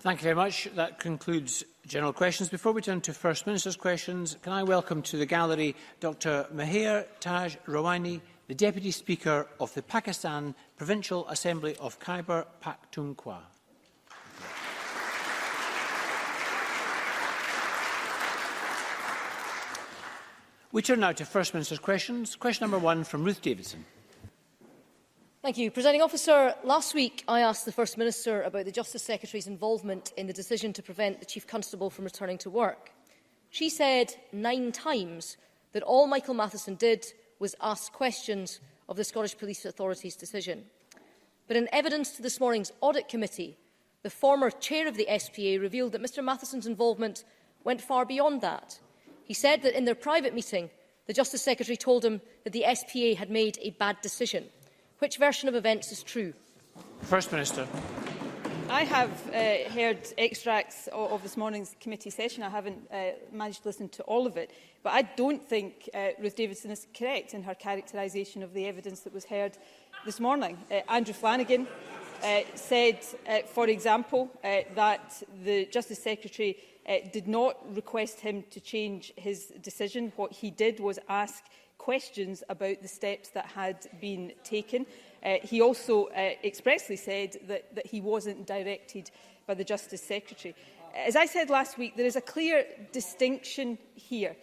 Thank you very much. That concludes general questions. Before we turn to First Minister's questions, can I welcome to the gallery Dr Maher Taj Rawani, the Deputy Speaker of the Pakistan Provincial Assembly of Khyber Pakhtunkhwa. We turn now to First Minister's questions. Question number 1 from Ruth Davidson. Thank you, Presiding Officer. Last week, I asked the First Minister about the Justice Secretary's involvement in the decision to prevent the Chief Constable from returning to work. She said 9 times that all Michael Matheson did was ask questions of the Scottish Police Authority's decision. But in evidence to this morning's Audit Committee, the former chair of the SPA revealed that Mr Matheson's involvement went far beyond that. He said that in their private meeting, the Justice Secretary told him that the SPA had made a bad decision. Which version of events is true? First Minister. I have heard extracts of this morning's committee session. I haven't managed to listen to all of it. But I don't think Ruth Davidson is correct in her characterisation of the evidence that was heard this morning. Andrew Flanagan said, for example, that the Justice Secretary did not request him to change his decision. What he did was ask questions about the steps that had been taken. He also expressly said that he wasn't directed by the Justice Secretary. As I said last week, there is a clear distinction here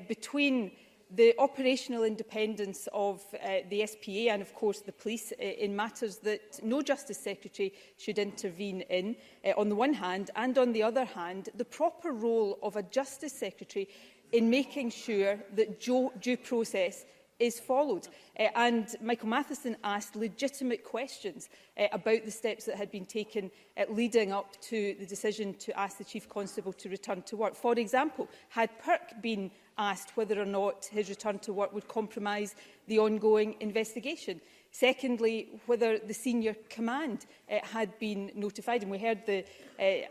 between the operational independence of the SPA and, of course, the police in matters that no Justice Secretary should intervene in, on the one hand, and on the other hand, the proper role of a Justice Secretary in making sure that due process is followed. And Michael Matheson asked legitimate questions about the steps that had been taken leading up to the decision to ask the Chief Constable to return to work. For example, had Perk been asked whether or not his return to work would compromise the ongoing investigation? Secondly, whether the senior command had been notified, and we heard the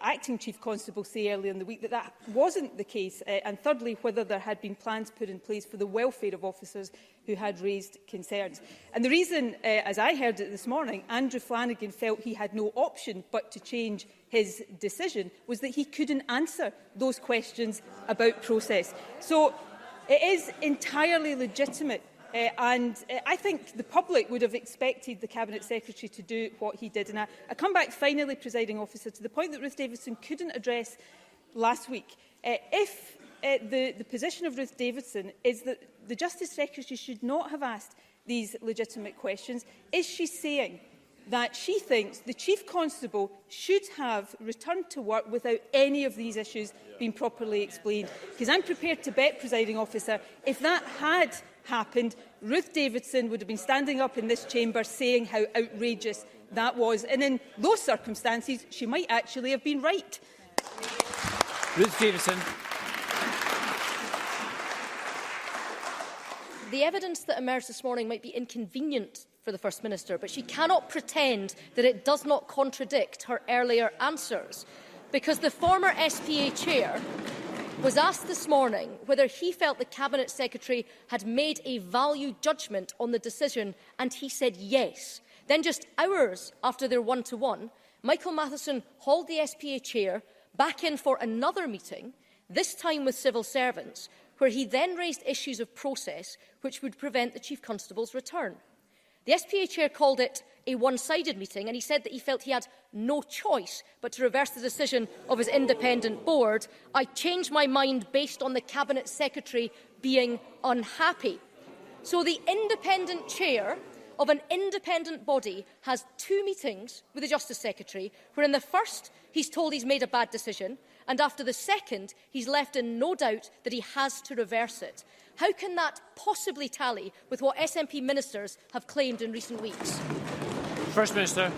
acting Chief Constable say earlier in the week that that wasn't the case. And thirdly, whether there had been plans put in place for the welfare of officers who had raised concerns. And the reason, as I heard it this morning, Andrew Flanagan felt he had no option but to change his decision was that he couldn't answer those questions about process. So it is entirely legitimate. And I think the public would have expected the Cabinet Secretary to do what he did. And I come back finally, Presiding Officer, to the point that Ruth Davidson couldn't address last week. If the position of Ruth Davidson is that the Justice Secretary should not have asked these legitimate questions, is she saying that she thinks the Chief Constable should have returned to work without any of these issues being properly explained? Because I'm prepared to bet, Presiding Officer, if that had happened, Ruth Davidson would have been standing up in this chamber saying how outrageous that was. And in those circumstances, she might actually have been right. Ruth Davidson. The evidence that emerged this morning might be inconvenient for the First Minister, but she cannot pretend that it does not contradict her earlier answers, because the former SPA chair was asked this morning whether he felt the Cabinet Secretary had made a value judgment on the decision, and he said yes. Then, just hours after their one-to-one, Michael Matheson hauled the SPA chair back in for another meeting, this time with civil servants, where he then raised issues of process which would prevent the Chief Constable's return. The SPA chair called it a one-sided meeting, and he said that he felt he had no choice but to reverse the decision of his independent board. I changed my mind based on the Cabinet Secretary being unhappy. So the independent chair of an independent body has 2 meetings with the Justice Secretary, where in the first he's told he's made a bad decision, and after the second he's left in no doubt that he has to reverse it. How can that possibly tally with what SNP ministers have claimed in recent weeks? First Minister.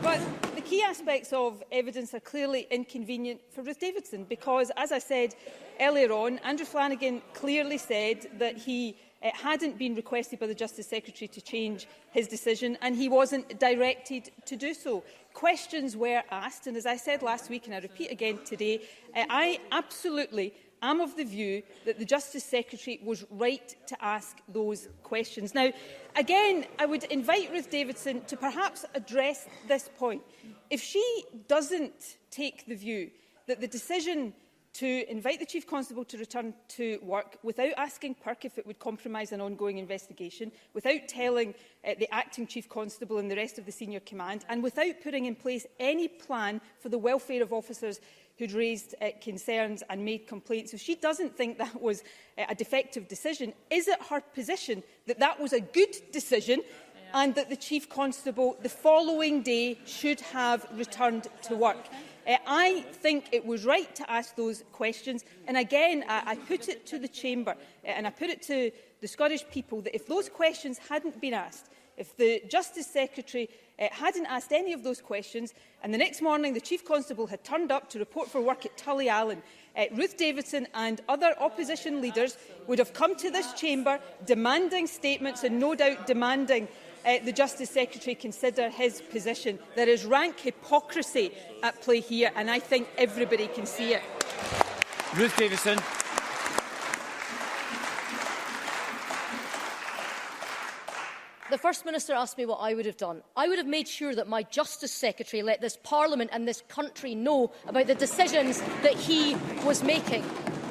Well, the key aspects of evidence are clearly inconvenient for Ruth Davidson because, as I said earlier on, Andrew Flanagan clearly said that he hadn't been requested by the Justice Secretary to change his decision, and he wasn't directed to do so. Questions were asked, and as I said last week, and I repeat again today, I absolutely am of the view that the Justice Secretary was right to ask those questions. Now, again, I would invite Ruth Davidson to perhaps address this point. If she doesn't take the view that the decision to invite the Chief Constable to return to work without asking PERC if it would compromise an ongoing investigation, without telling the Acting Chief Constable and the rest of the senior command, and without putting in place any plan for the welfare of officers who'd raised concerns and made complaints. If she doesn't think that was a defective decision, is it her position that that was a good decision and that the Chief Constable the following day should have returned to work? I think it was right to ask those questions, and again I put it to the Chamber and I put it to the Scottish people that if those questions hadn't been asked, if the Justice Secretary hadn't asked any of those questions and the next morning the Chief Constable had turned up to report for work at Tullyallen, Ruth Davidson and other opposition leaders would have come to this Chamber demanding statements and no doubt demanding the Justice Secretary consider his position. There is rank hypocrisy at play here, and I think everybody can see it. Ruth Davidson. The First Minister asked me what I would have done. I would have made sure that my Justice Secretary let this Parliament and this country know about the decisions that he was making.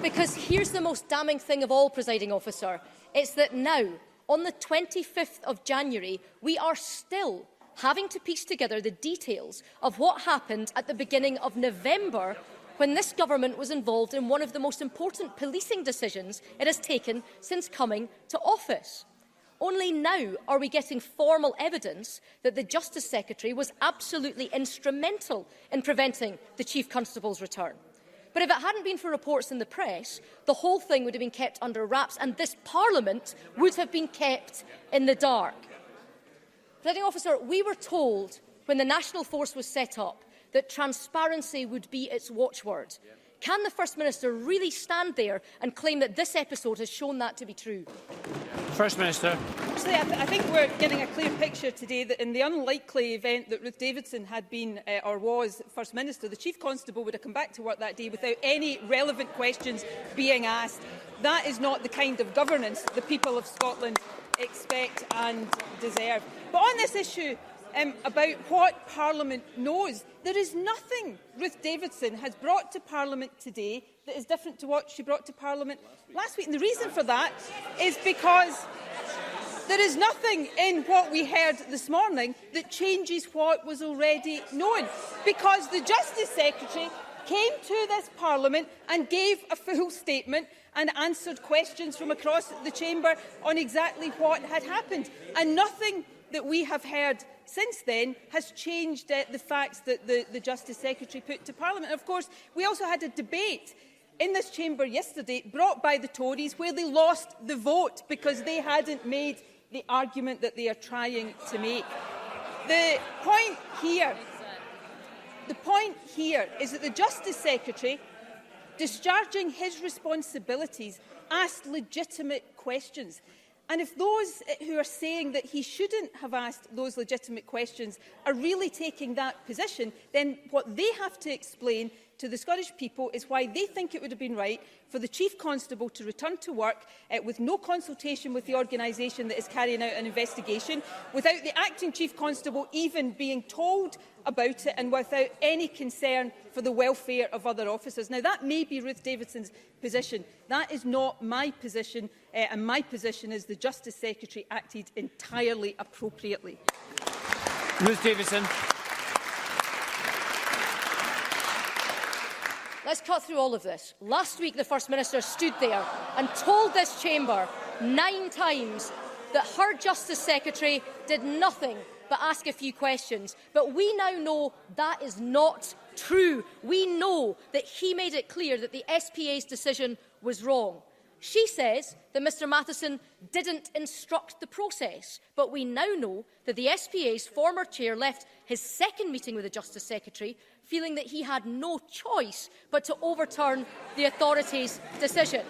Because here's the most damning thing of all, Presiding Officer. It's that now, on the 25th of January, we are still having to piece together the details of what happened at the beginning of November when this government was involved in one of the most important policing decisions it has taken since coming to office. Only now are we getting formal evidence that the Justice Secretary was absolutely instrumental in preventing the Chief Constable's return. But if it hadn't been for reports in the press, the whole thing would have been kept under wraps and this Parliament would have been kept in the dark. Presiding Officer, we were told when the National Force was set up that transparency would be its watchword. Can the First Minister really stand there and claim that this episode has shown that to be true? First Minister. Actually, I think we're getting a clear picture today that in the unlikely event that Ruth Davidson had been or was First Minister, the Chief Constable would have come back to work that day without any relevant questions being asked. That is not the kind of governance the people of Scotland expect and deserve. But on this issue about what Parliament knows, there is nothing Ruth Davidson has brought to Parliament today that is different to what she brought to Parliament last week. And the reason for that is because there is nothing in what we heard this morning that changes what was already known. Because the Justice Secretary came to this Parliament and gave a full statement and answered questions from across the Chamber on exactly what had happened. And nothing that we have heard since then has changed the facts that the Justice Secretary put to Parliament. And of course, we also had a debate in this chamber yesterday brought by the Tories where they lost the vote because they hadn't made the argument that they are trying to make. The point here is that the Justice Secretary, discharging his responsibilities, asked legitimate questions. And if those who are saying that he shouldn't have asked those legitimate questions are really taking that position, then what they have to explain to the Scottish people is why they think it would have been right for the Chief Constable to return to work with no consultation with the organisation that is carrying out an investigation, without the Acting Chief Constable even being told about it and without any concern for the welfare of other officers. Now, that may be Ruth Davidson's position. That is not my position, and my position is the Justice Secretary acted entirely appropriately. Ruth Davidson. Let's cut through all of this. Last week, the First Minister stood there and told this chamber 9 times that her Justice Secretary did nothing but ask a few questions. But we now know that is not true. We know that he made it clear that the SPA's decision was wrong. She says that Mr Matheson didn't instruct the process, but we now know that the SPA's former chair left his second meeting with the Justice Secretary feeling that he had no choice but to overturn the authority's decision.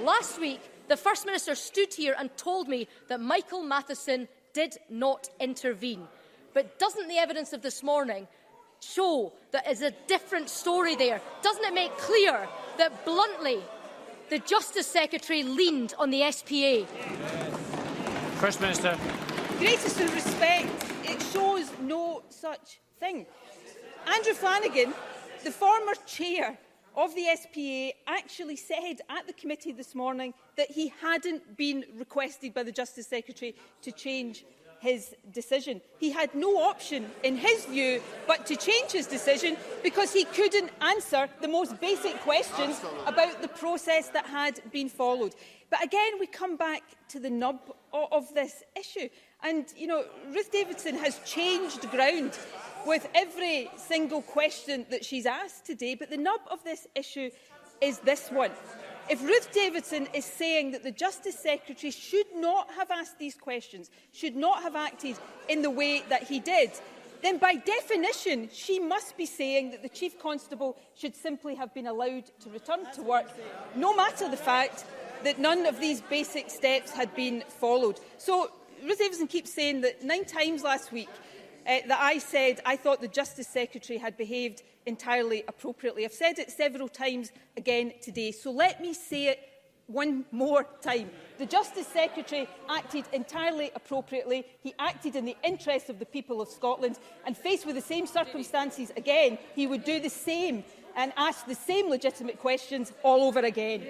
Last week, the First Minister stood here and told me that Michael Matheson did not intervene. But doesn't the evidence of this morning show that is a different story there? Doesn't it make clear that bluntly the Justice Secretary leaned on the SPA? First Minister. Greatest respect, it shows no such thing. Andrew Flanagan the former chair of the SPA actually said at the committee this morning that he hadn't been requested by the Justice Secretary to change his decision. He had no option, in his view, but to change his decision because he couldn't answer the most basic questions about the process that had been followed. But again, we come back to the nub of this issue. And, you know, Ruth Davidson has changed ground with every single question that she's asked today. But the nub of this issue is this one. If Ruth Davidson is saying that the Justice Secretary should not have asked these questions, should not have acted in the way that he did, then by definition she must be saying that the Chief Constable should simply have been allowed to return to work, no matter the fact that none of these basic steps had been followed. So Ruth Davidson keeps saying that 9 times last week that I said I thought the Justice Secretary had behaved entirely appropriately. I've said it several times again today, so let me say it one more time. The Justice Secretary acted entirely appropriately. He acted in the interests of the people of Scotland, and faced with the same circumstances again, he would do the same and ask the same legitimate questions all over again.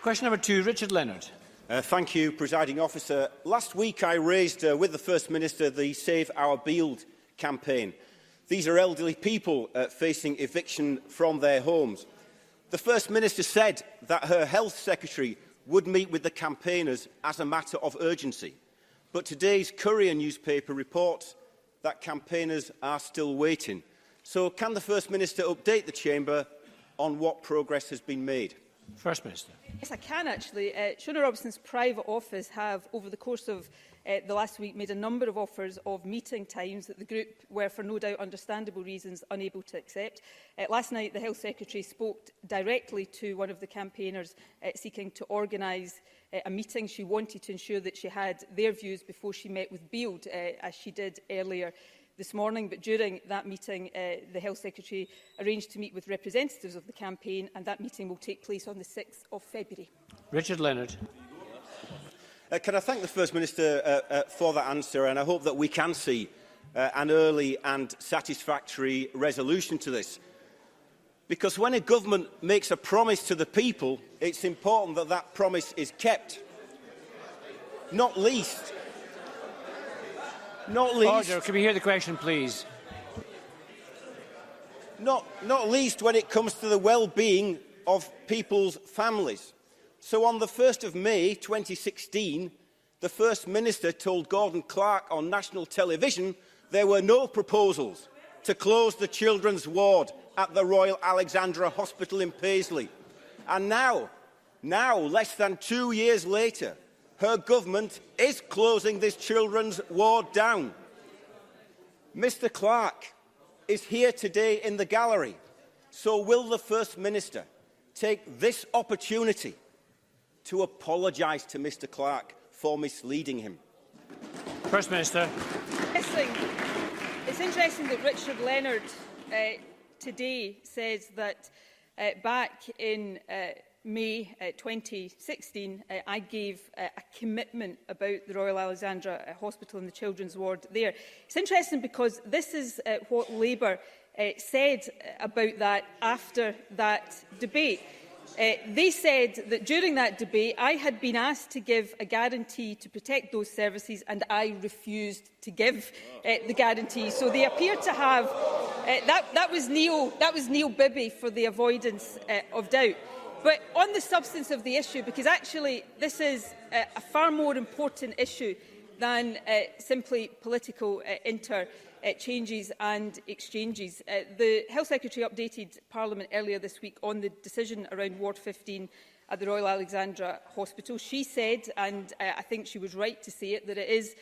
Question number 2, Richard Leonard. Thank you, Presiding Officer. Last week I raised with the First Minister the Save Our Beeld campaign. These are elderly people facing eviction from their homes. The First Minister said that her Health Secretary would meet with the campaigners as a matter of urgency. But today's Courier newspaper reports that campaigners are still waiting. So can the First Minister update the Chamber on what progress has been made? First Minister. Yes, I can actually. Shona Robertson's private office have, over the course of the last week, made a number of offers of meeting times that the group were, for no doubt understandable reasons, unable to accept. Last night, the Health Secretary spoke directly to one of the campaigners seeking to organise a meeting. She wanted to ensure that she had their views before she met with Beeld, as she did earlier this morning. But during that meeting, the Health Secretary arranged to meet with representatives of the campaign, and that meeting will take place on the 6th of February. Richard Leonard. Can I thank the First Minister for that answer, and I hope that we can see an early and satisfactory resolution to this. Because when a government makes a promise to the people, it's important that that promise is kept. Not least... Order. Can we hear the question, please? Not least when it comes to the well-being of people's families. So on the 1st of May 2016, the First Minister told Gordon Clark on national television there were no proposals to close the children's ward at the Royal Alexandra Hospital in Paisley. And now, less than 2 years later, her government is closing this children's ward down. Mr Clark is here today in the gallery. So will the First Minister take this opportunity to apologise to Mr Clark for misleading him? First Minister. It's interesting that Richard Leonard today says that back in May 2016, I gave a commitment about the Royal Alexandra Hospital and the children's ward there. It's interesting because this is what Labour said about that after that debate. They said that during that debate I had been asked to give a guarantee to protect those services, and I refused to give the guarantee. So they appear to have... that was Neil Bibby for the avoidance of doubt. But on the substance of the issue, because actually this is a far more important issue than simply political interchanges and exchanges. The Health Secretary updated Parliament earlier this week on the decision around Ward 15 at the Royal Alexandra Hospital. She said, and I think she was right to say it, that it is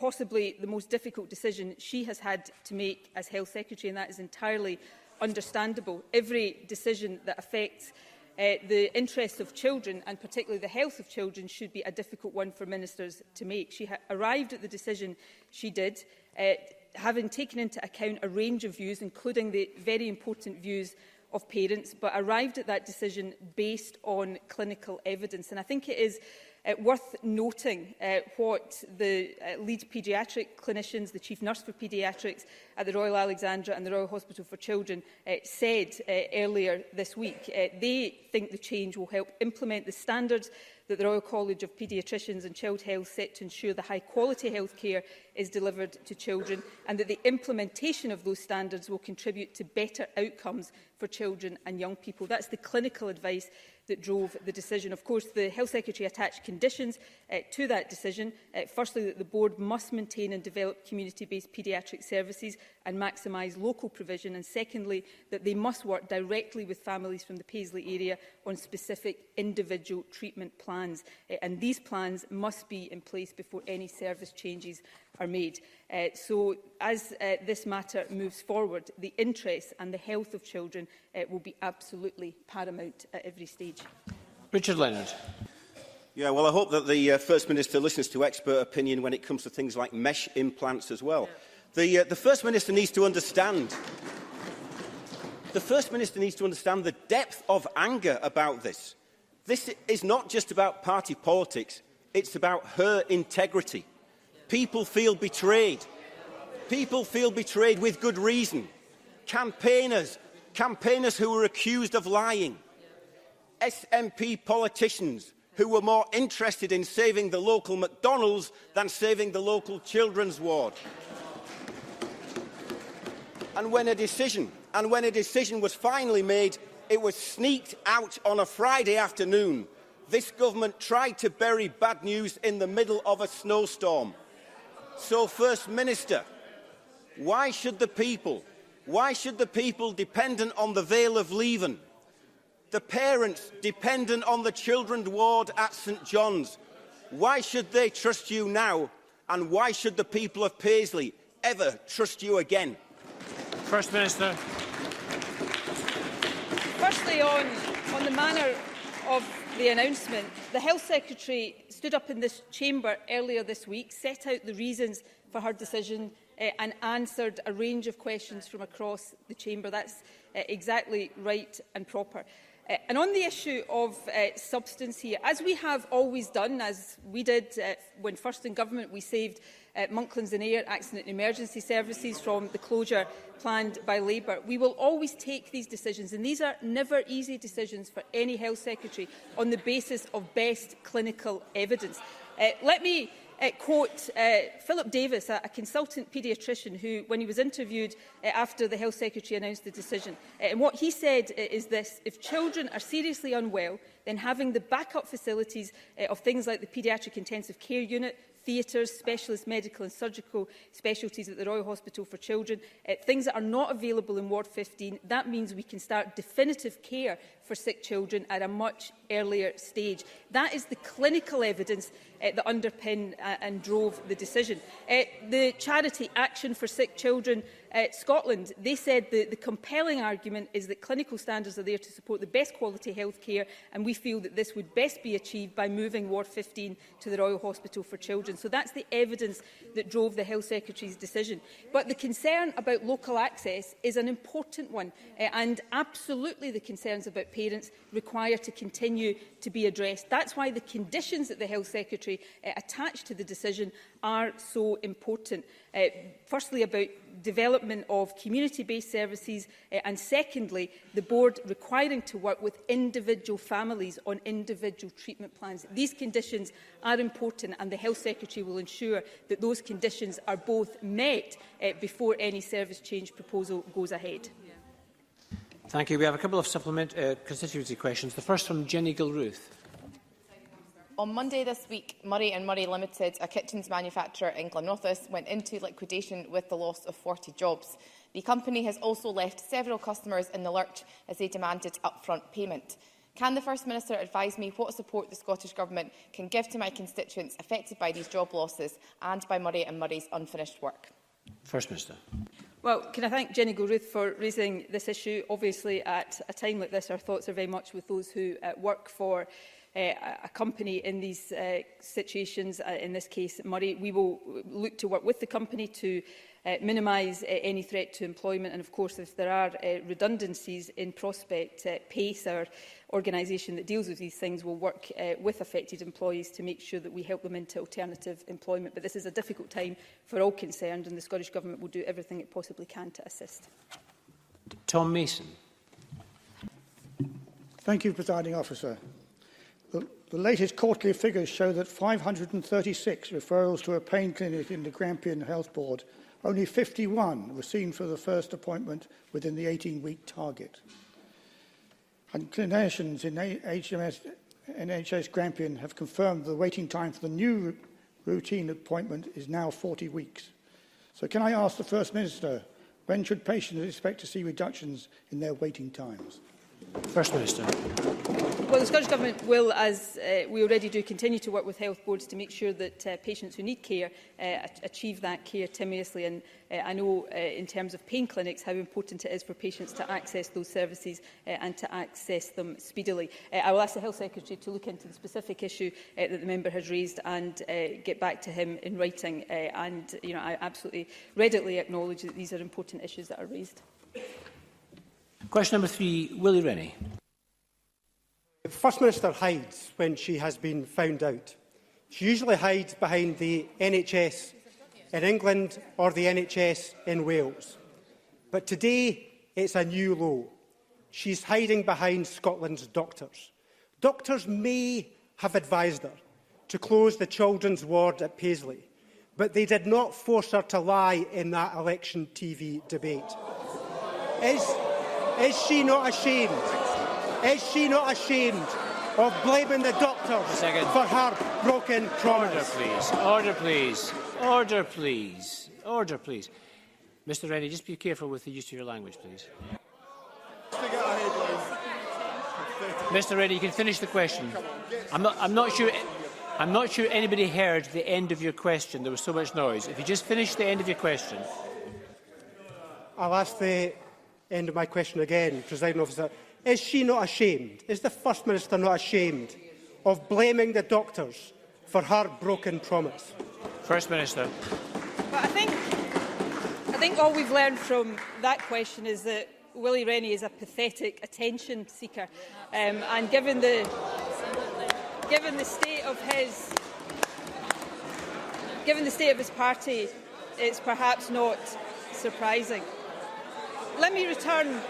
possibly the most difficult decision she has had to make as Health Secretary, and that is entirely understandable. Every decision that affects the interests of children, and particularly the health of children, should be a difficult one for ministers to make. She arrived at the decision she did, having taken into account a range of views, including the very important views of parents, but arrived at that decision based on clinical evidence. And I think it is Worth noting what the lead paediatric clinicians, the chief nurse for paediatrics at the Royal Alexandra and the Royal Hospital for Children said earlier this week. They think the change will help implement the standards that the Royal College of Paediatricians and Child Health set to ensure the high-quality health care is delivered to children, and that the implementation of those standards will contribute to better outcomes for children and young people. That's the clinical advice that drove the decision. Of course, the Health Secretary attached conditions to that decision. Firstly, that the board must maintain and develop community-based paediatric services and maximise local provision. And secondly, that they must work directly with families from the Paisley area on specific individual treatment plans. And these plans must be in place before any service changes are made. So as this matter moves forward, the interests and the health of children will be absolutely paramount at every stage. Richard Leonard. Yeah, well, I hope that the First Minister listens to expert opinion when it comes to things like mesh implants as well. The First Minister needs to understand. The First Minister needs to understand the depth of anger about this. This is not just about party politics, it's about her integrity. People feel betrayed. People feel betrayed with good reason. Campaigners who were accused of lying. SNP politicians who were more interested in saving the local McDonald's than saving the local children's ward. And when a decision was finally made, it was sneaked out on a Friday afternoon. This government tried to bury bad news in the middle of a snowstorm. So, First Minister, why should the people dependent on the Vale of Leven, the parents dependent on the children's ward at St John's, why should they trust you now, and why should the people of Paisley ever trust you again? First Minister. Firstly, on the manner of the announcement, the Health Secretary stood up in this chamber earlier this week, set out the reasons for her decision and answered a range of questions from across the chamber. That's exactly right and proper. And on the issue of substance here, as we have always done, as we did when first in government, we saved Monklands and Ayr Accident and Emergency Services from the closure planned by Labour. We will always take these decisions, and these are never easy decisions for any Health Secretary, on the basis of best clinical evidence. Let me quote Philip Davis, a consultant paediatrician, who, when he was interviewed after the Health Secretary announced the decision, and what he said is this: if children are seriously unwell, then having the backup facilities of things like the Paediatric Intensive Care Unit, theatres, specialist medical and surgical specialties at the Royal Hospital for Children, things that are not available in Ward 15, that means we can start definitive care for sick children at a much earlier stage. That is the clinical evidence that underpinned and drove the decision. The charity Action for Sick Children Scotland, they said the compelling argument is that clinical standards are there to support the best quality health care, and we feel that this would best be achieved by moving Ward 15 to the Royal Hospital for Children. So that's the evidence that drove the Health Secretary's decision. But the concern about local access is an important one, and absolutely the concerns about parents require to continue to be addressed. That's why the conditions that the Health Secretary attached to the decision are so important. Firstly, about development of community-based services, and secondly, the board requiring to work with individual families on individual treatment plans. These conditions are important, and the Health Secretary will ensure that those conditions are both met before any service change proposal goes ahead. Thank you. We have a couple of constituency questions. The first from Jenny Gilruth. On Monday this week, Murray & Murray Limited, a kitchens manufacturer in Glenrothes, went into liquidation with the loss of 40 jobs. The company has also left several customers in the lurch as they demanded upfront payment. Can the First Minister advise me what support the Scottish Government can give to my constituents affected by these job losses and by Murray & Murray's unfinished work? First Minister. Well, can I thank Jenny Gilruth for raising this issue? Obviously, at a time like this, our thoughts are very much with those who work for a company in these situations, in this case Murray. We will look to work with the company to minimise any threat to employment, and of course if there are redundancies in prospect, pace our organisation that deals with these things will work with affected employees to make sure that we help them into alternative employment. But this is a difficult time for all concerned, and the Scottish Government will do everything it possibly can to assist. Tom Mason. Thank you, Presiding Officer. The latest quarterly figures show that 536 referrals to a pain clinic in the Grampian Health Board, only 51 were seen for the first appointment within the 18-week target. And clinicians in NHS Grampian have confirmed the waiting time for the new routine appointment is now 40 weeks. So can I ask the First Minister, when should patients expect to see reductions in their waiting times? First Minister. Well, the Scottish Government will, as we already do, continue to work with health boards to make sure that patients who need care achieve that care timely. And I know in terms of pain clinics how important it is for patients to access those services and to access them speedily. I will ask the Health Secretary to look into the specific issue that the member has raised and get back to him in writing. I absolutely readily acknowledge that these are important issues that are raised. Question number 3, Willie Rennie. The First Minister hides when she has been found out. She usually hides behind the NHS in England or the NHS in Wales. But today, it's a new low. She's hiding behind Scotland's doctors. Doctors may have advised her to close the children's ward at Paisley, but they did not force her to lie in that election TV debate. Is she not ashamed? Is she not ashamed of blaming the doctors for her broken promise? Order, please. Order, please. Order, please. Mr. Rennie, just be careful with the use of your language, please. Mr. Rennie, you can finish the question. I'm not sure anybody heard the end of your question. There was so much noise. If you just finish the end of your question. I'll ask the end of my question again, Presiding Officer. Is she not ashamed? Is the First Minister not ashamed of blaming the doctors for her broken promise? First Minister. But I think all we've learned from that question is that Willie Rennie is a pathetic attention seeker, and given the state of his party, it's perhaps not surprising. Let me return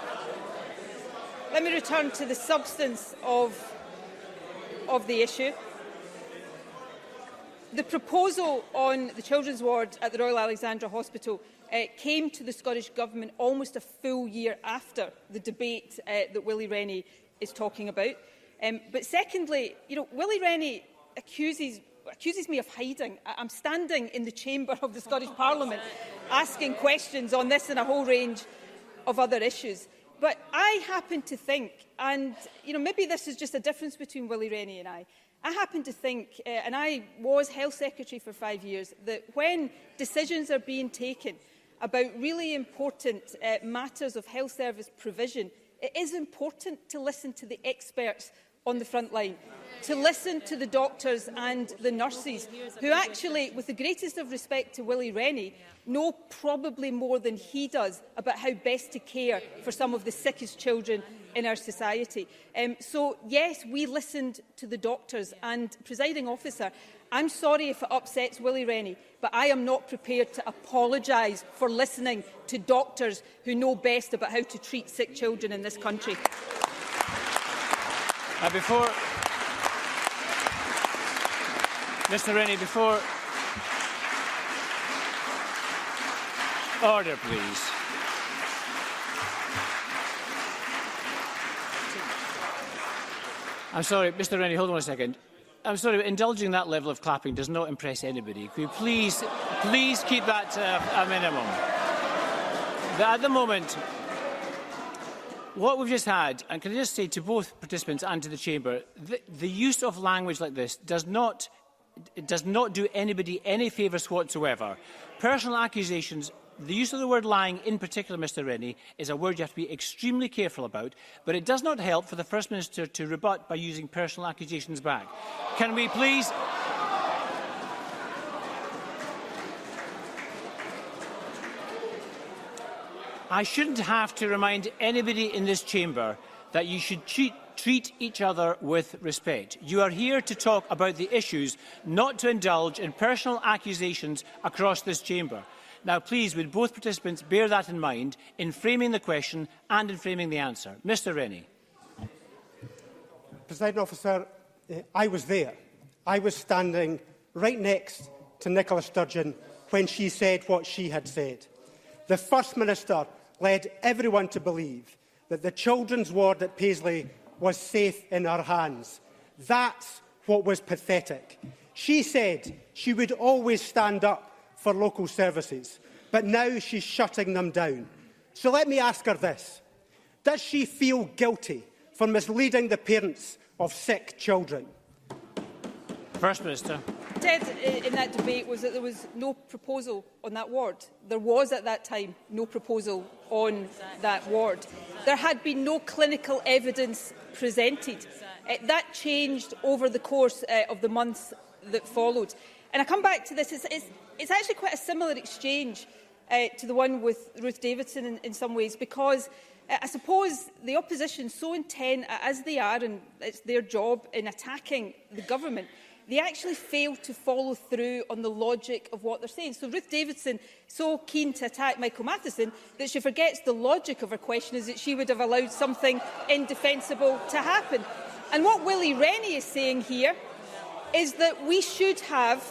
to the substance of the issue. The proposal on the children's ward at the Royal Alexandra Hospital came to the Scottish Government almost a full year after the debate that Willie Rennie is talking about. But secondly, Willie Rennie accuses me of hiding. I'm standing in the chamber of the Scottish Parliament asking questions on this and a whole range of other issues. But I happen to think, and maybe this is just a difference between Willie Rennie and I happen to think, and I was Health Secretary for 5 years, that when decisions are being taken about really important matters of health service provision, it is important to listen to the experts on the front line, to listen to the doctors and the nurses, who actually, with the greatest of respect to Willie Rennie, know probably more than he does about how best to care for some of the sickest children in our society. So, yes, we listened to the doctors. And, Presiding Officer, I'm sorry if it upsets Willie Rennie, but I am not prepared to apologise for listening to doctors who know best about how to treat sick children in this country. Before Mr. Rennie, before order, please. I'm sorry, Mr. Rennie, hold on a second. I'm sorry, but indulging that level of clapping does not impress anybody. Could you please keep that to a minimum? At the moment, what we've just had, and can I just say to both participants and to the Chamber, the use of language like this does not do anybody any favours whatsoever. Personal accusations, the use of the word lying in particular, Mr. Rennie, is a word you have to be extremely careful about, but it does not help for the First Minister to rebut by using personal accusations back. Can we please... I shouldn't have to remind anybody in this chamber that you should treat treat each other with respect. You are here to talk about the issues, not to indulge in personal accusations across this chamber. Now, please, would both participants bear that in mind in framing the question and in framing the answer? Mr Rennie. Presiding Officer, I was there. I was standing right next to Nicola Sturgeon when she said what she had said. The First Minister led everyone to believe that the children's ward at Paisley was safe in her hands. That's what was pathetic. She said she would always stand up for local services, but now she's shutting them down. So let me ask her this. Does she feel guilty for misleading the parents of sick children? First Minister. Said in that debate was that there was no proposal on that ward. There was at that time no proposal on that ward. There had been no clinical evidence presented. That changed over the course of the months that followed. And I come back to this, it's actually quite a similar exchange to the one with Ruth Davidson in some ways, because I suppose the opposition, so intent as they are, and it's their job in attacking the government, they actually fail to follow through on the logic of what they're saying. So Ruth Davidson, so keen to attack Michael Matheson, that she forgets the logic of her question is that she would have allowed something indefensible to happen. And what Willie Rennie is saying here is that we should have,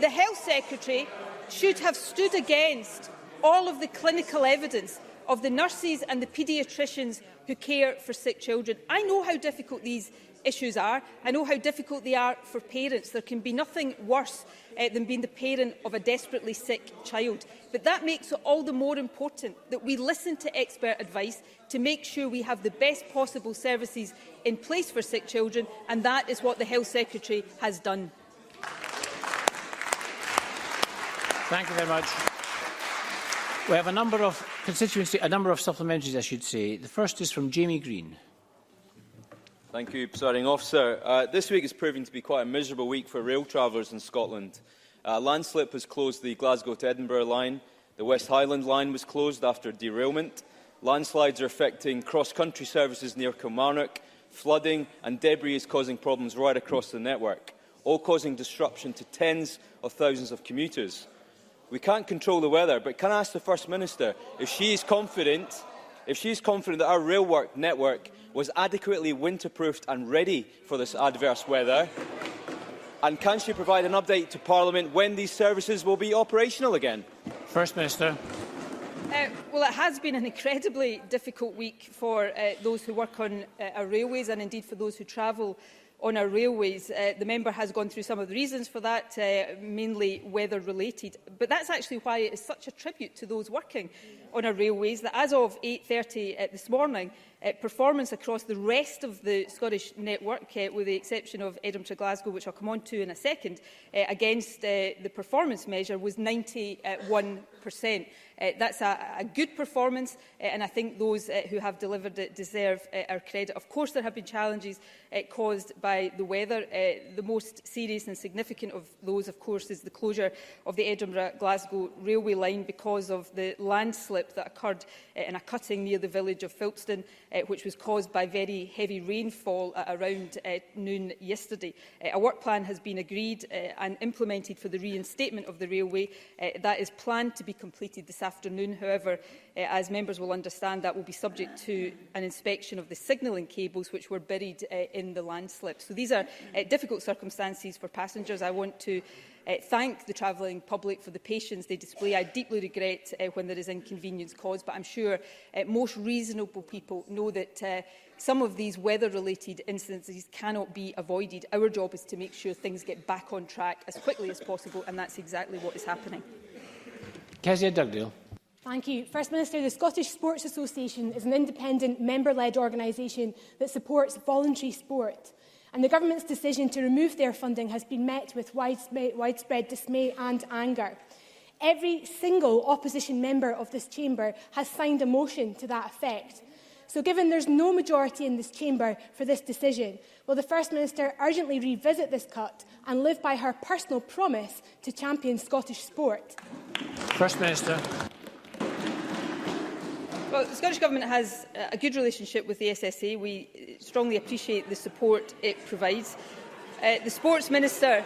the Health Secretary should have stood against all of the clinical evidence of the nurses and the paediatricians who care for sick children. I know how difficult these issues are. I know how difficult they are for parents. There can be nothing worse than being the parent of a desperately sick child. But that makes it all the more important that we listen to expert advice to make sure we have the best possible services in place for sick children, and that is what the Health Secretary has done. Thank you very much. We have a number of supplementaries, I should say. The first is from Jamie Green. Thank you, Presiding Officer. This week is proving to be quite a miserable week for rail travellers in Scotland. Landslip has closed the Glasgow to Edinburgh line. The West Highland line was closed after derailment. Landslides are affecting cross-country services near Kilmarnock. Flooding and debris is causing problems right across the network, all causing disruption to tens of thousands of commuters. We can't control the weather, but can I ask the First Minister if she is confident that our rail network was adequately winter-proofed and ready for this adverse weather? And can she provide an update to Parliament when these services will be operational again? First Minister. Well, it has been an incredibly difficult week for those who work on our railways, and indeed for those who travel on our railways. The member has gone through some of the reasons for that, mainly weather-related. But that's actually why it is such a tribute to those working on our railways that as of 8:30 this morning, performance across the rest of the Scottish network, with the exception of Edinburgh to Glasgow, which I'll come on to in a second, against the performance measure was 91%. That's a good performance, and I think those who have delivered it deserve our credit. Of course, there have been challenges caused by the weather. The most serious and significant of those, of course, is the closure of the Edinburgh-Glasgow railway line because of the landslip that occurred in a cutting near the village of Filpston, which was caused by very heavy rainfall at around noon yesterday. A work plan has been agreed and implemented for the reinstatement of the railway. That is planned to be completed this afternoon. However, as members will understand, that will be subject to an inspection of the signalling cables which were buried in the landslip. So these are difficult circumstances for passengers. I want to thank the travelling public for the patience they display. I deeply regret when there is inconvenience caused, but I'm sure most reasonable people know that some of these weather-related incidences cannot be avoided. Our job is to make sure things get back on track as quickly as possible, and that's exactly what is happening. Kezia Dugdale. Thank you. First Minister, the Scottish Sports Association is an independent member-led organisation that supports voluntary sport. And the Government's decision to remove their funding has been met with widespread dismay and anger. Every single opposition member of this chamber has signed a motion to that effect. So given there's no majority in this chamber for this decision, will the First Minister urgently revisit this cut and live by her personal promise to champion Scottish sport? First Minister. Well, the Scottish Government has a good relationship with the SSA. We strongly appreciate the support it provides. The Sports Minister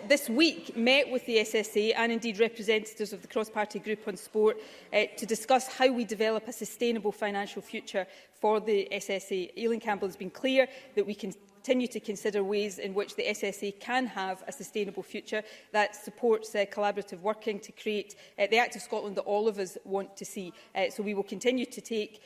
this week met with the SSA and indeed representatives of the cross-party group on sport to discuss how we develop a sustainable financial future for the SSA. Eileen Campbell has been clear that we continue to consider ways in which the SSA can have a sustainable future that supports collaborative working to create the Active Scotland that all of us want to see. So we will continue to take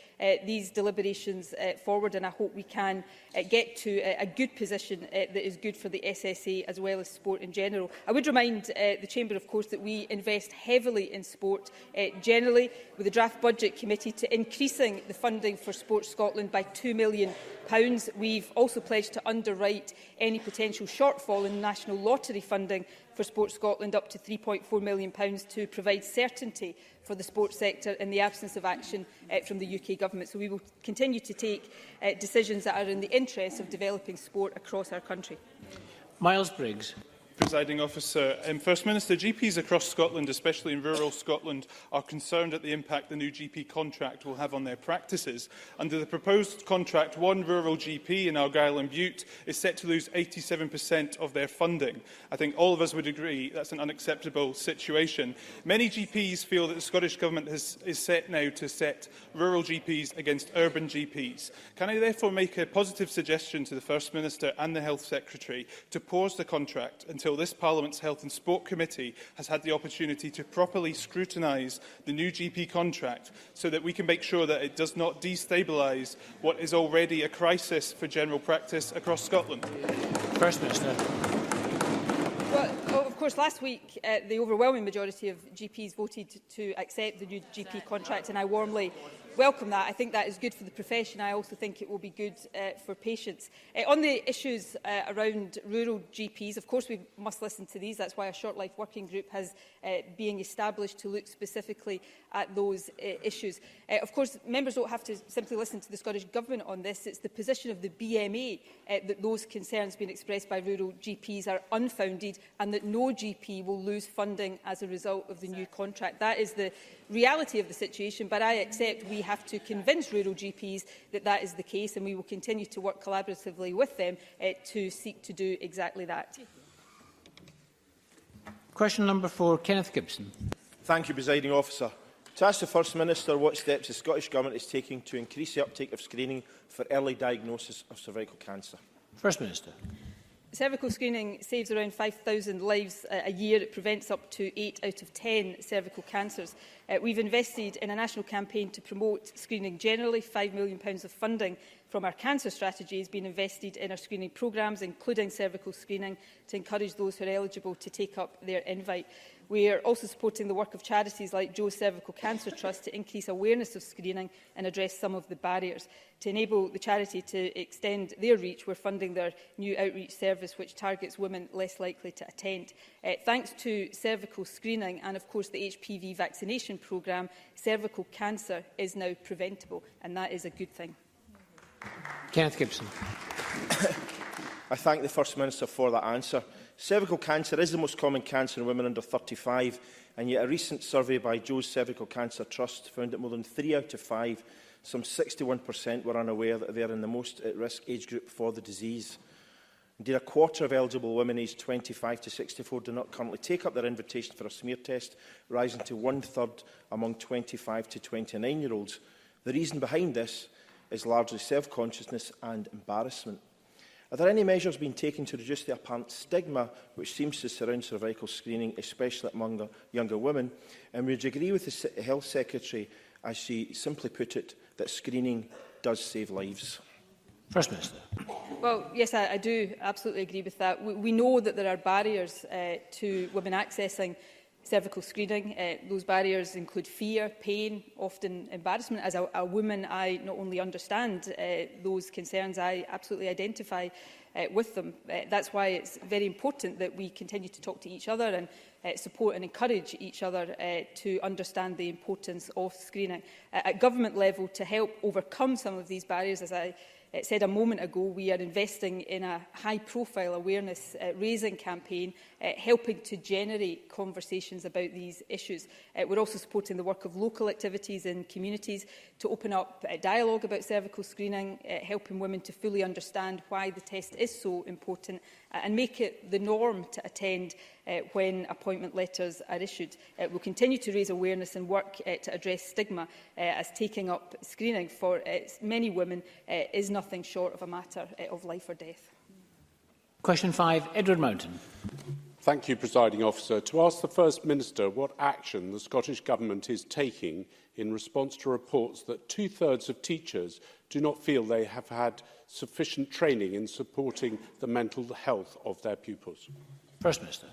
these deliberations forward, and I hope we can get to a good position that is good for the SSA as well as sport in general. I would remind the Chamber, of course, that we invest heavily in sport generally, with the Draft Budget Committee to increasing the funding for Sport Scotland by £2 million. We've also pledged to underwrite any potential shortfall in national lottery funding for Sport Scotland up to £3.4 million to provide certainty for the sports sector in the absence of action from the UK Government. So we will continue to take decisions that are in the interest of developing sport across our country. Miles Briggs. Presiding Officer, First Minister, GPs across Scotland, especially in rural Scotland, are concerned at the impact the new GP contract will have on their practices. Under the proposed contract, one rural GP in Argyll and Bute is set to lose 87% of their funding. I think all of us would agree that's an unacceptable situation. Many GPs feel that the Scottish Government is set now to set rural GPs against urban GPs. Can I therefore make a positive suggestion to the First Minister and the Health Secretary to pause the contract until this Parliament's Health and Sport Committee has had the opportunity to properly scrutinise the new GP contract, so that we can make sure that it does not destabilise what is already a crisis for general practice across Scotland? First Minister. Well, of course, last week the overwhelming majority of GPs voted to accept the new GP contract, and I warmly welcome that. I think that is good for the profession. I also think it will be good for patients. On the issues around rural GPs, of course we must listen to these. That's why a short life working group has being established to look specifically at those issues. Of course, members don't have to simply listen to the Scottish Government on this. It's the position of the BMA that those concerns being expressed by rural GPs are unfounded, and that no GP will lose funding as a result of the new contract. That is the reality of the situation, but I accept we have to convince rural GPs that that is the case, and we will continue to work collaboratively with them to seek to do exactly that. Question number 4, Kenneth Gibson. Thank you, Presiding Officer. To ask the First Minister what steps the Scottish Government is taking to increase the uptake of screening for early diagnosis of cervical cancer. First Minister. Cervical screening saves around 5,000 lives a year. It prevents up to 8 out of 10 cervical cancers. We've invested in a national campaign to promote screening generally. £5 million of funding from our cancer strategy has been invested in our screening programmes, including cervical screening, to encourage those who are eligible to take up their invite. We are also supporting the work of charities like Joe's Cervical Cancer Trust to increase awareness of screening and address some of the barriers. To enable the charity to extend their reach, we're funding their new outreach service, which targets women less likely to attend. Thanks to cervical screening and, of course, the HPV vaccination programme, cervical cancer is now preventable, and that is a good thing. Kenneth Gibson. I thank the First Minister for that answer. Cervical cancer is the most common cancer in women under 35, and yet a recent survey by Joe's Cervical Cancer Trust found that more than 3 out of 5, some 61%, were unaware that they are in the most at-risk age group for the disease. Indeed, a quarter of eligible women aged 25 to 64 do not currently take up their invitation for a smear test, rising to 1/3 among 25 to 29-year-olds. The reason behind this is largely self-consciousness and embarrassment. Are there any measures being taken to reduce the apparent stigma which seems to surround cervical screening, especially among the younger women? And would you agree with the Health Secretary, as she simply put it, that screening does save lives? First Minister. Well, yes, I do absolutely agree with that. We know that there are barriers to women accessing cervical screening. Those barriers include fear, pain, often embarrassment. As a woman, I not only understand those concerns, I absolutely identify with them. That's why it's very important that we continue to talk to each other and support and encourage each other to understand the importance of screening. At government level, to help overcome some of these barriers, as I said a moment ago, we are investing in a high-profile awareness-raising campaign, helping to generate conversations about these issues. We're also supporting the work of local activities in communities to open up dialogue about cervical screening, helping women to fully understand why the test is so important, and make it the norm to attend when appointment letters are issued. We'll continue to raise awareness and work to address stigma, as taking up screening for many women is nothing short of a matter of life or death. Question 5, Edward Mountain. Thank you, Presiding Officer. To ask the First Minister what action the Scottish Government is taking in response to reports that two-thirds of teachers do not feel they have had sufficient training in supporting the mental health of their pupils. First Minister.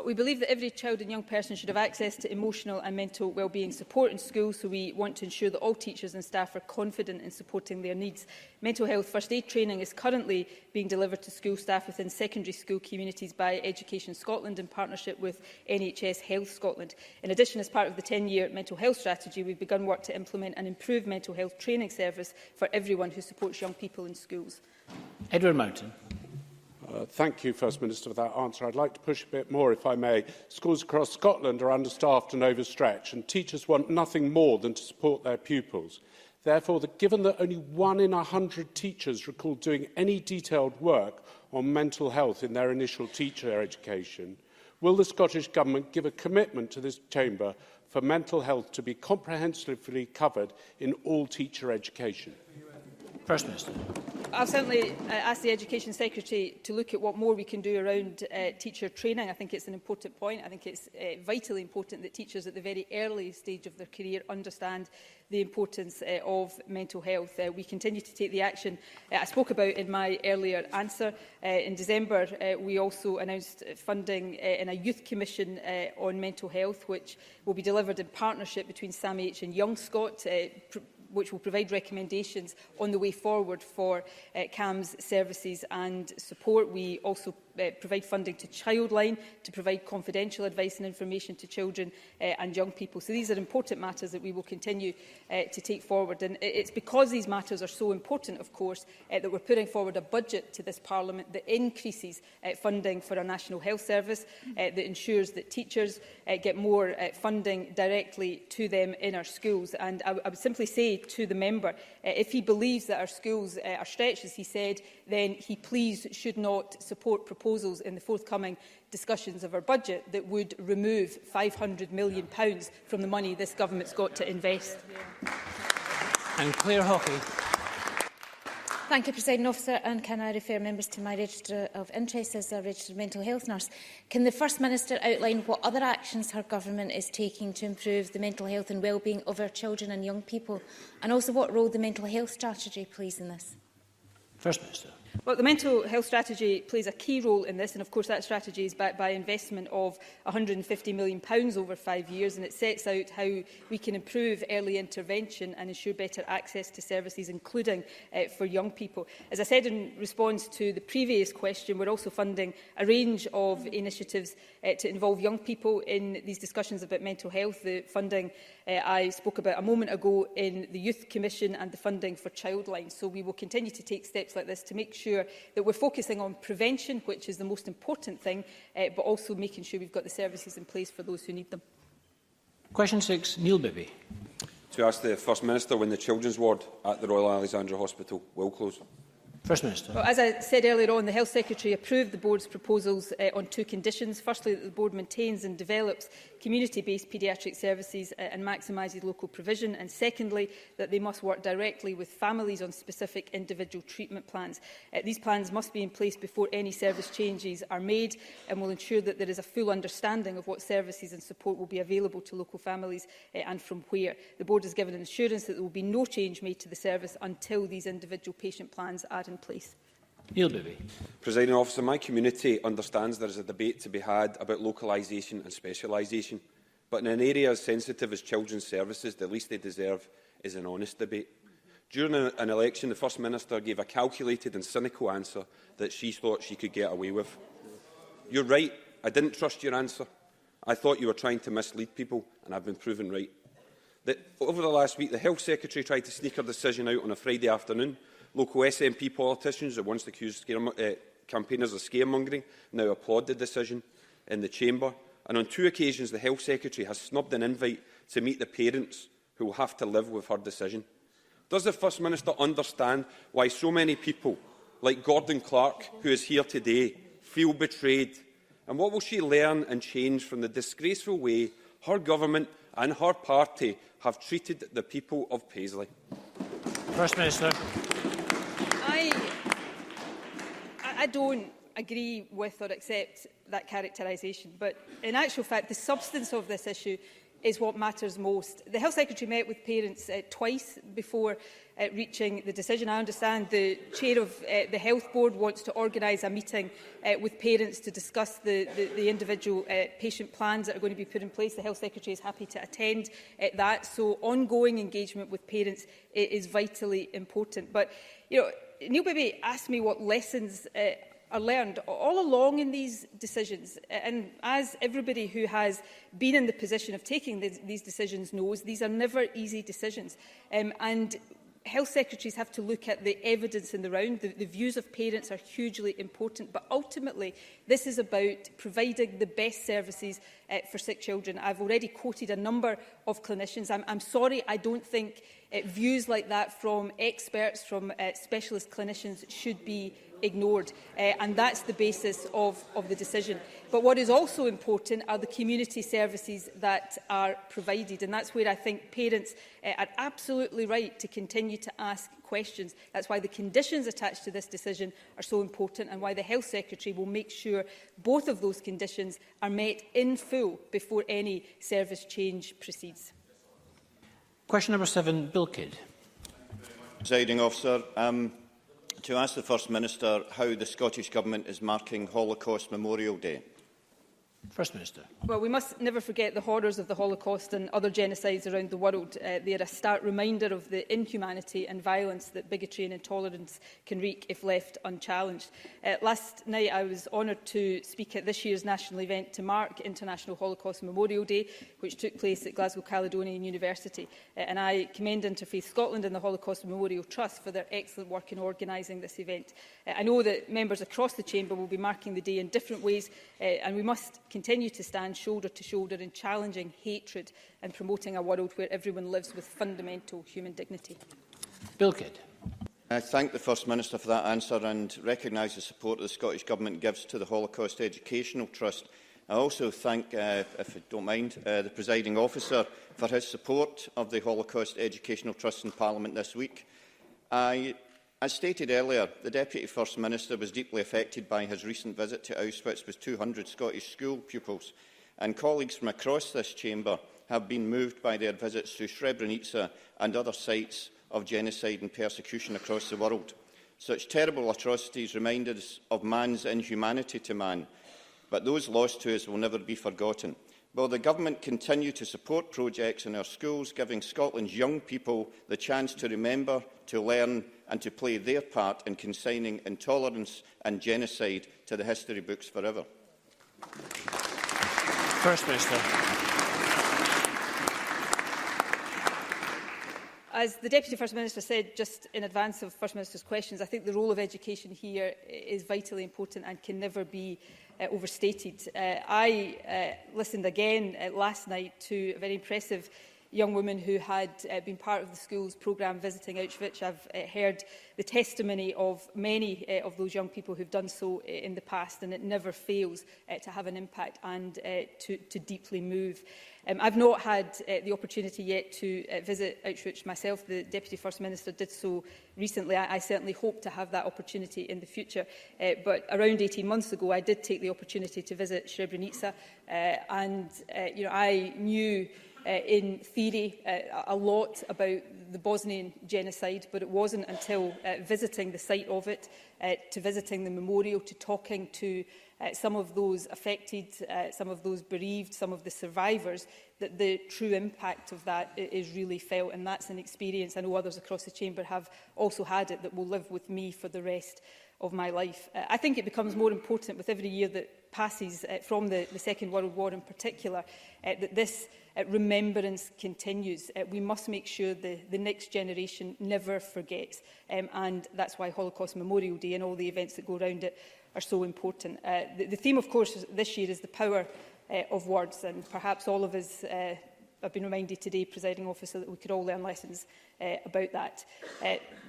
We believe that every child and young person should have access to emotional and mental wellbeing support in school, so we want to ensure that all teachers and staff are confident in supporting their needs. Mental health first aid training is currently being delivered to school staff within secondary school communities by Education Scotland in partnership with NHS Health Scotland. In addition, as part of the 10-year mental health strategy, we've begun work to implement an improved mental health training service for everyone who supports young people in schools. Edward Mountain. Thank you, First Minister, for that answer. I'd like to push a bit more, if I may. Schools across Scotland are understaffed and overstretched, and teachers want nothing more than to support their pupils. Therefore, given that only 1 in 100 teachers recall doing any detailed work on mental health in their initial teacher education, will the Scottish Government give a commitment to this chamber for mental health to be comprehensively covered in all teacher education? First Minister. I'll certainly ask the Education Secretary to look at what more we can do around teacher training. I think it's an important point. I think it's vitally important that teachers at the very early stage of their career understand the importance of mental health. We continue to take the action I spoke about in my earlier answer. In December, we also announced funding in a youth commission on mental health, which will be delivered in partnership between SAMH and Young Scot, which will provide recommendations on the way forward for CAMS services and support. We also provide funding to Childline to provide confidential advice and information to children and young people. So these are important matters that we will continue to take forward. And it's because these matters are so important, of course, that we're putting forward a budget to this Parliament that increases funding for our National Health Service, that ensures that teachers get more funding directly to them in our schools. And I would simply say to the member, if he believes that our schools are stretched, as he said, then he please should not support proposals in the forthcoming discussions of our budget that would remove £500 million from the money this government's got to invest. And Claire Hockey. Thank you, Presiding Officer. And can I refer members to my register of interest as a registered mental health nurse? Can the First Minister outline what other actions her government is taking to improve the mental health and wellbeing of our children and young people? And also what role the mental health strategy plays in this? First Minister. Well, the mental health strategy plays a key role in this, and of course that strategy is backed by investment of £150 million over 5 years, and it sets out how we can improve early intervention and ensure better access to services, including for young people. As I said in response to the previous question, we're also funding a range of initiatives to involve young people in these discussions about mental health. The funding I spoke about a moment ago in the Youth Commission and the funding for Childline. So we will continue to take steps like this to make sure that we're focusing on prevention, which is the most important thing, but also making sure we've got the services in place for those who need them. Question 6, Neil Bibby. To ask the First Minister when the Children's Ward at the Royal Alexandra Hospital will close. First Minister. Well, as I said earlier on, the Health Secretary approved the Board's proposals on 2 conditions. Firstly, that the Board maintains and develops community-based paediatric services and maximises local provision. And secondly, that they must work directly with families on specific individual treatment plans. These plans must be in place before any service changes are made and will ensure that there is a full understanding of what services and support will be available to local families and from where. The Board has given an assurance that there will be no change made to the service until these individual patient plans are in place. Neil Bibby. Presiding Officer, my community understands there is a debate to be had about localisation and specialisation, but in an area as sensitive as children's services, the least they deserve is an honest debate. During an election, the First Minister gave a calculated and cynical answer that she thought she could get away with. You're right, I didn't trust your answer. I thought you were trying to mislead people, and I've been proven right. Over the last week, the Health Secretary tried to sneak her decision out on a Friday afternoon, Local SNP politicians that once accused campaigners of scaremongering now applaud the decision in the Chamber. And on 2 occasions, the Health Secretary has snubbed an invite to meet the parents who will have to live with her decision. Does the First Minister understand why so many people, like Gordon Clark, who is here today, feel betrayed? And what will she learn and change from the disgraceful way her government and her party have treated the people of Paisley? First Minister. I don't agree with or accept that characterisation, but in actual fact, the substance of this issue is what matters most. The Health Secretary met with parents twice before reaching the decision. I understand the Chair of the Health Board wants to organise a meeting with parents to discuss the individual patient plans that are going to be put in place. The Health Secretary is happy to attend that. So ongoing engagement with parents is vitally important. But, you know, Neil Bibby asked me what lessons are learned all along in these decisions. And as everybody who has been in the position of taking these decisions knows, these are never easy decisions. And Health Secretaries have to look at the evidence in the round. The views of parents are hugely important, but ultimately this is about providing the best services for sick children. I've already quoted a number of clinicians. I'm sorry, I don't think views like that from experts, from specialist clinicians should be ignored, and that's the basis of the decision. But what is also important are the community services that are provided, and that's where I think parents are absolutely right to continue to ask questions. That's why the conditions attached to this decision are so important, and why the Health Secretary will make sure both of those conditions are met in full before any service change proceeds. Question number 7, Bill Kidd. Presiding Officer, to ask the First Minister how the Scottish Government is marking Holocaust Memorial Day. First Minister. Well, we must never forget the horrors of the Holocaust and other genocides around the world. They are a stark reminder of the inhumanity and violence that bigotry and intolerance can wreak if left unchallenged. Last night I was honoured to speak at this year's national event to mark International Holocaust Memorial Day, which took place at Glasgow Caledonian University. And I commend Interfaith Scotland and the Holocaust Memorial Trust for their excellent work in organising this event. I know that members across the Chamber will be marking the day in different ways, and we must continue to stand shoulder to shoulder in challenging hatred and promoting a world where everyone lives with fundamental human dignity. Bill Kidd. I thank the First Minister for that answer and recognise the support the Scottish Government gives to the Holocaust Educational Trust. I also thank, if you don't mind, the Presiding Officer for his support of the Holocaust Educational Trust in Parliament this week. As stated earlier, the Deputy First Minister was deeply affected by his recent visit to Auschwitz with 200 Scottish school pupils, and colleagues from across this chamber have been moved by their visits to Srebrenica and other sites of genocide and persecution across the world. Such terrible atrocities remind us of man's inhumanity to man, but those lost to us will never be forgotten. Will the Government continue to support projects in our schools, giving Scotland's young people the chance to remember, to learn and to play their part in consigning intolerance and genocide to the history books forever? First Minister. As the Deputy First Minister said just in advance of First Minister's questions, I think the role of education here is vitally important and can never be overstated. I listened again last night to a very impressive young woman who had been part of the school's programme visiting Auschwitz. I've heard the testimony of many of those young people who've done so in the past, and it never fails to have an impact and to deeply move. I've not had the opportunity yet to visit Auschwitz myself. The Deputy First Minister did so recently. I certainly hope to have that opportunity in the future. But around 18 months ago, I did take the opportunity to visit Srebrenica, and I knew in theory a lot about the Bosnian genocide, but it wasn't until visiting the site of it, to visiting the memorial, to talking to some of those affected, some of those bereaved, some of the survivors, that the true impact of that is really felt. And that's an experience I know others across the chamber have also had it, that will live with me for the rest of my life. I think it becomes more important with every year that passes from the Second World War in particular, that this remembrance continues. We must make sure the next generation never forgets, and that's why Holocaust Memorial Day and all the events that go around it are so important. The theme, of course, this year is the power of words, and perhaps all of us have been reminded today, Presiding Officer, that we could all learn lessons about that.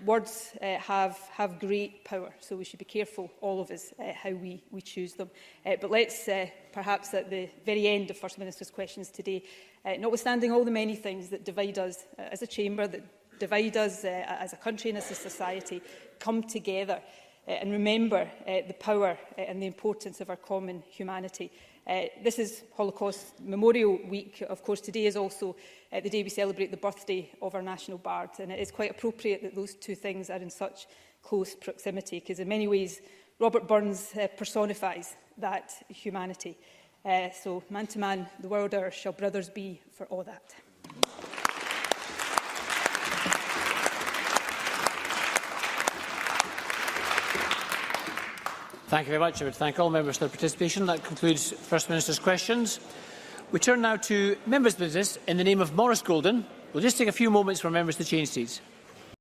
Words have great power, so we should be careful, all of us, how we choose them. But let's perhaps at the very end of First Minister's questions today, notwithstanding all the many things that divide us as a chamber, that divide us as a country and as a society, come together and remember the power and the importance of our common humanity. This is Holocaust Memorial Week. Of course, today is also the day we celebrate the birthday of our national bard, and it is quite appropriate that those two things are in such close proximity, because in many ways Robert Burns personifies that humanity. So, man to man, the world ours, shall brothers be for all that. Thank you very much. I would thank all members for their participation. That concludes First Minister's questions. We turn now to members' business in the name of Maurice Golden. We'll just take a few moments for members to change seats.